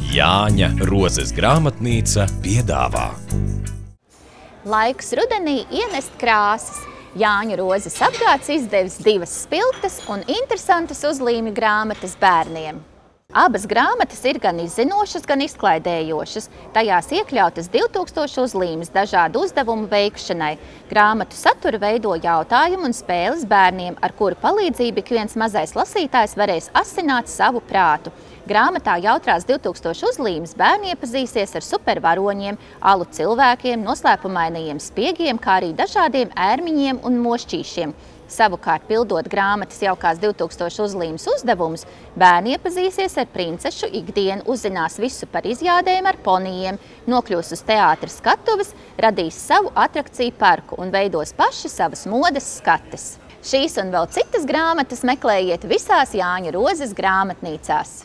Jāņa Rozes grāmatnīca piedāvā. Laiks rudenī ienest krāsas. Jāņa Rozes apgāds izdevis 2 spilgtas un interesantas uzlīmju grāmatas bērniem. Abas grāmatas ir gan izzinošas, gan izklaidējošas. Tajās iekļautas 2000 uzlīmes dažādu uzdevumu veikšanai. Grāmatu satura veido jautājumu un spēles bērniem, ar kuru palīdzību ik viens mazais lasītājs varēs asināt savu prātu. Grāmatā jautrās 2000 uzlīmes bērni iepazīsies ar supervaroņiem, alu cilvēkiem, noslēpumainajiem spiegiem, kā arī dažādiem ērmiņiem un mošķīšiem. Savukārt, pildot grāmatas jaukās 2000 uzlīmes uzdevumus, bērni iepazīsies ar princešu ikdienu, uzzinās visu par izjādēm ar ponijiem, nokļūs uz teātra skatuves, radīs savu atrakciju parku un veidos paši savas modes skates. Šīs un vēl citas grāmatas meklējiet visās Jāņa Rozes grāmatnīcās.